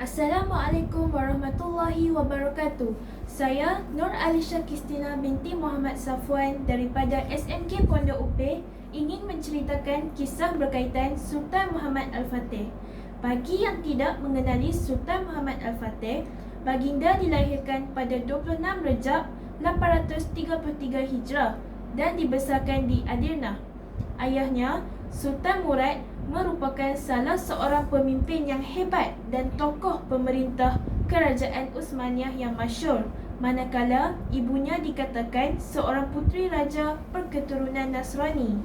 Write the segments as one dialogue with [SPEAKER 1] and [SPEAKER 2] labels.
[SPEAKER 1] Assalamualaikum warahmatullahi wabarakatuh. Saya Nur Alisha Kristina binti Muhammad Safwan daripada SMK Pondok Upeh ingin menceritakan kisah berkaitan Sultan Muhammad Al-Fatih. Bagi yang tidak mengenali Sultan Muhammad Al-Fatih, baginda dilahirkan pada 26 Rejab 833 Hijrah dan dibesarkan di Adirnah. Ayahnya, Sultan Murad, merupakan salah seorang pemimpin yang hebat dan tokoh pemerintah Kerajaan Uthmaniyah yang masyhur, manakala ibunya dikatakan seorang puteri raja berketurunan Nasrani.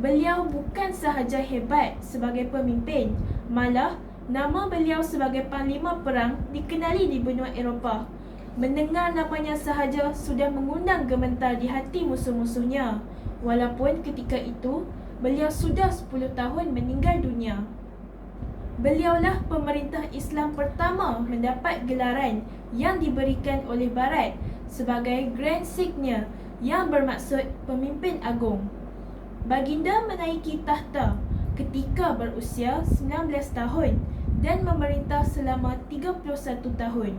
[SPEAKER 1] Beliau bukan sahaja hebat sebagai pemimpin, malah nama beliau sebagai panglima perang dikenali di benua Eropah. Mendengar namanya sahaja sudah mengundang gemetar di hati musuh-musuhnya, walaupun ketika itu beliau sudah 10 tahun meninggal dunia. Beliaulah pemerintah Islam pertama mendapat gelaran yang diberikan oleh Barat sebagai Grand Signia, yang bermaksud pemimpin agung. Baginda menaiki tahta ketika berusia 19 tahun dan memerintah selama 31 tahun.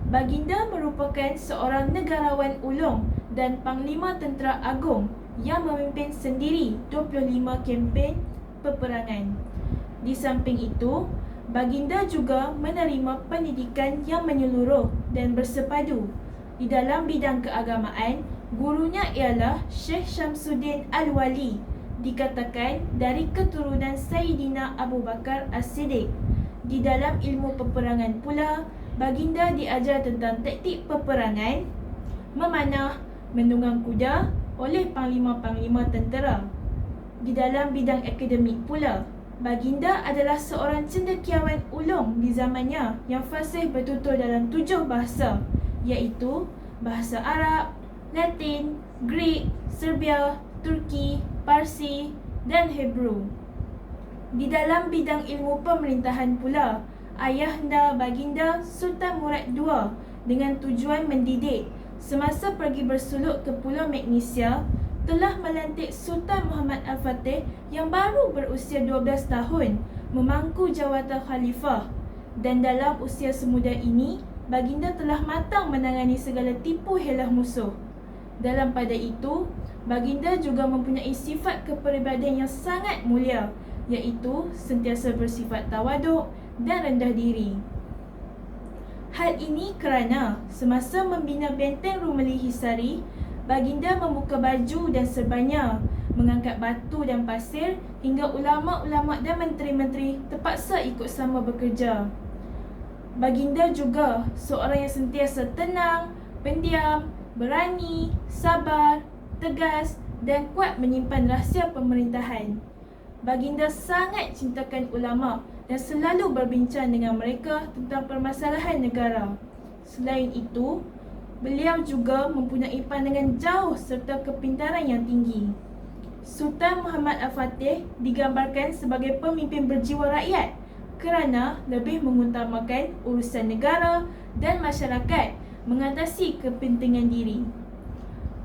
[SPEAKER 1] Baginda merupakan seorang negarawan ulung dan panglima tentera agung yang memimpin sendiri 25 kempen peperangan. Di samping itu, baginda juga menerima pendidikan yang menyeluruh dan bersepadu. Di dalam bidang keagamaan, gurunya ialah Syekh Syamsuddin Al-Wali, dikatakan dari keturunan Sayyidina Abu Bakar As-Siddiq. Di dalam ilmu peperangan pula, baginda diajar tentang taktik peperangan, memanah, menunggang kuda oleh panglima-panglima tentera. Di dalam bidang akademik pula, baginda adalah seorang cendekiawan ulung di zamannya yang fasih bertutur dalam 7 bahasa, iaitu bahasa Arab, Latin, Greek, Serbia, Turki, Parsi dan Hebrew. Di dalam bidang ilmu pemerintahan pula, ayahanda baginda Sultan Murad II dengan tujuan mendidik semasa pergi bersuluk ke Pulau Magnesia telah melantik Sultan Muhammad Al-Fatih yang baru berusia 12 tahun memangku jawatan khalifah, dan dalam usia semuda ini baginda telah matang menangani segala tipu helah musuh. Dalam pada itu, baginda juga mempunyai sifat kepribadian yang sangat mulia, iaitu sentiasa bersifat tawaduk dan rendah diri. Hal ini kerana semasa membina benteng Rumeli Hisari, baginda membuka baju dan serbannya, mengangkat batu dan pasir hingga ulama-ulama dan menteri-menteri terpaksa ikut sama bekerja. Baginda juga seorang yang sentiasa tenang, pendiam, berani, sabar, tegas dan kuat menyimpan rahsia pemerintahan. Baginda sangat cintakan ulama dan selalu berbincang dengan mereka tentang permasalahan negara. Selain itu, beliau juga mempunyai pandangan jauh serta kepintaran yang tinggi. Sultan Muhammad Al-Fatih digambarkan sebagai pemimpin berjiwa rakyat kerana lebih mengutamakan urusan negara dan masyarakat mengatasi kepentingan diri.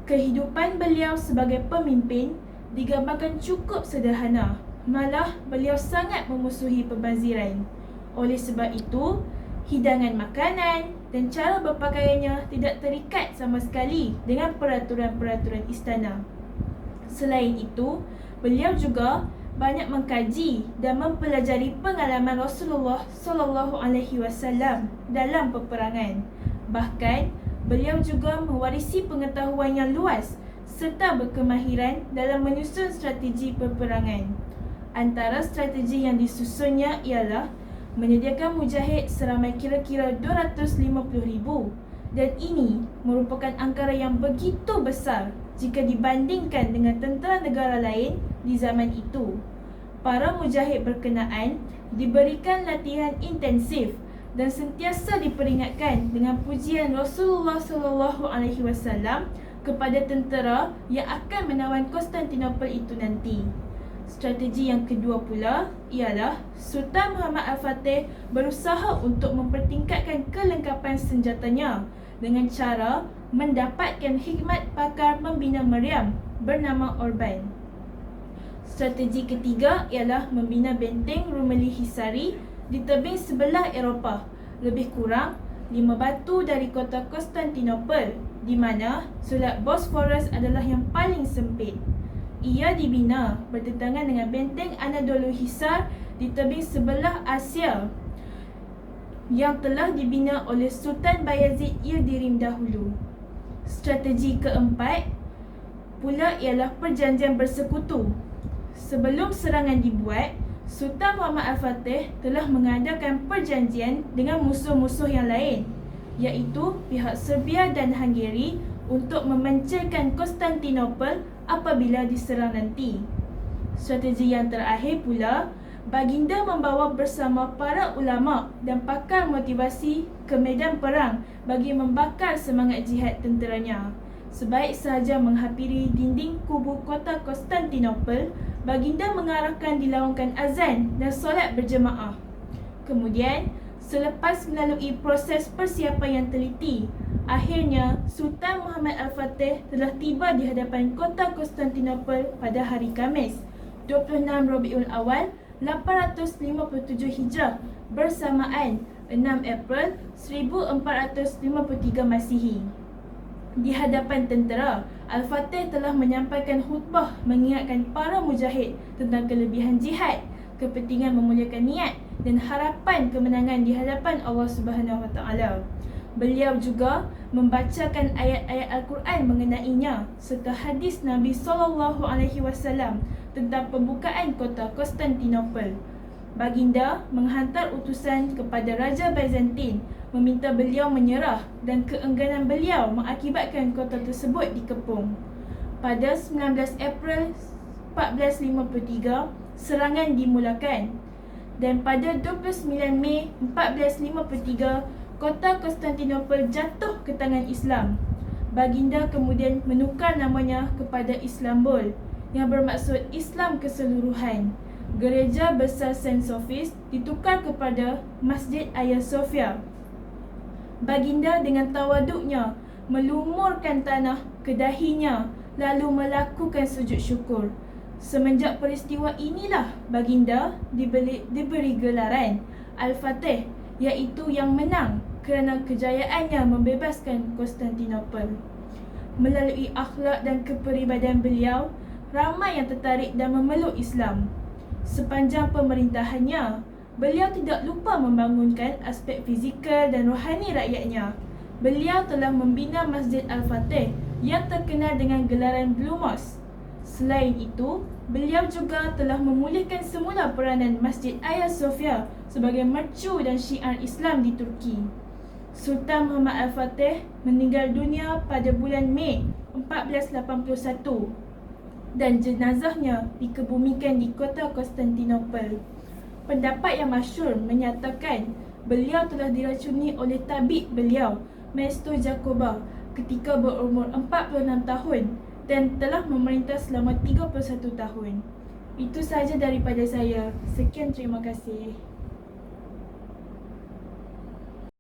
[SPEAKER 1] Kehidupan beliau sebagai pemimpin digambarkan cukup sederhana, malah beliau sangat memusuhi perbaziran. Oleh sebab itu, hidangan makanan dan cara berpakaiannya tidak terikat sama sekali dengan peraturan-peraturan istana. Selain itu, beliau juga banyak mengkaji dan mempelajari pengalaman Rasulullah SAW dalam peperangan. Bahkan, beliau juga mewarisi pengetahuan yang luas serta berkemahiran dalam menyusun strategi peperangan. Antara strategi yang disusunnya ialah menyediakan mujahid seramai kira-kira 250,000, dan ini merupakan angkara yang begitu besar jika dibandingkan dengan tentera negara lain di zaman itu. Para mujahid berkenaan diberikan latihan intensif dan sentiasa diperingatkan dengan pujian Rasulullah SAW kepada tentera yang akan menawan Konstantinopel itu nanti. Strategi yang kedua pula ialah Sultan Muhammad Al-Fatih berusaha untuk mempertingkatkan kelengkapan senjatanya dengan cara mendapatkan khidmat pakar membina meriam bernama Orban. Strategi ketiga ialah membina benteng Rumeli Hisari di tebing sebelah Eropah, lebih kurang 5 batu dari kota Konstantinopel, di mana Sulat Bosphorus adalah yang paling sempit. Ia dibina bertentangan dengan benteng Anadolu Hisar di tebing sebelah Asia yang telah dibina oleh Sultan Bayazid Yildirim dahulu. Strategi keempat pula ialah perjanjian bersekutu. Sebelum serangan dibuat, Sultan Muhammad Al-Fatih telah mengadakan perjanjian dengan musuh-musuh yang lain, iaitu pihak Serbia dan Hungary, untuk memencilkan Konstantinopel apabila diserang nanti. Strategi yang terakhir pula, Baginda membawa bersama para ulama dan pakar motivasi ke medan perang bagi membakar semangat jihad tenteranya. Sebaik sahaja menghampiri dinding kubu kota Konstantinopel, Baginda mengarahkan dilaungkan azan dan solat berjemaah. Kemudian, selepas melalui proses persiapan yang teliti, akhirnya Sultan Muhammad Al-Fatih telah tiba di hadapan kota Konstantinopel pada hari Khamis, 26 Rabiul Awal 857 Hijrah bersamaan 6 April 1453 Masihi. Di hadapan tentera, Al-Fatih telah menyampaikan khutbah mengingatkan para mujahid tentang kelebihan jihad, kepentingan memuliakan niat dan harapan kemenangan di hadapan Allah Subhanahu Wa Taala. Beliau juga membacakan ayat-ayat Al-Quran mengenainya serta hadis Nabi SAW tentang pembukaan kota Konstantinopel. Baginda menghantar utusan kepada Raja Byzantine meminta beliau menyerah dan keengganan beliau mengakibatkan kota tersebut dikepung. Pada 19 April 1453, serangan dimulakan dan pada 29 Mei 1453, kota Konstantinopel jatuh ke tangan Islam. Baginda kemudian menukar namanya kepada Islambol, yang bermaksud Islam keseluruhan. Gereja besar Saint Sophia ditukar kepada Masjid Hagia Sophia. Baginda dengan tawaduknya melumurkan tanah ke dahinya lalu melakukan sujud syukur. Semenjak peristiwa inilah Baginda diberi gelaran Al-Fatih, iaitu yang menang, kerana kejayaannya membebaskan Konstantinopel. Melalui akhlak dan kepribadian beliau, ramai yang tertarik dan memeluk Islam. Sepanjang pemerintahannya, beliau tidak lupa membangunkan aspek fizikal dan rohani rakyatnya. Beliau telah membina Masjid Al-Fatih yang terkenal dengan gelaran Blue Mosque. Selain itu, beliau juga telah memulihkan semula peranan Masjid Hagia Sophia sebagai mercu dan syiar Islam di Turki. Sultan Muhammad Al-Fatih meninggal dunia pada bulan Mei 1481 dan jenazahnya dikebumikan di kota Konstantinopel. Pendapat yang masyhur menyatakan beliau telah diracuni oleh tabib beliau, Maestro Jacoba, ketika berumur 46 tahun dan telah memerintah selama 31 tahun. Itu sahaja daripada saya. Sekian, terima kasih.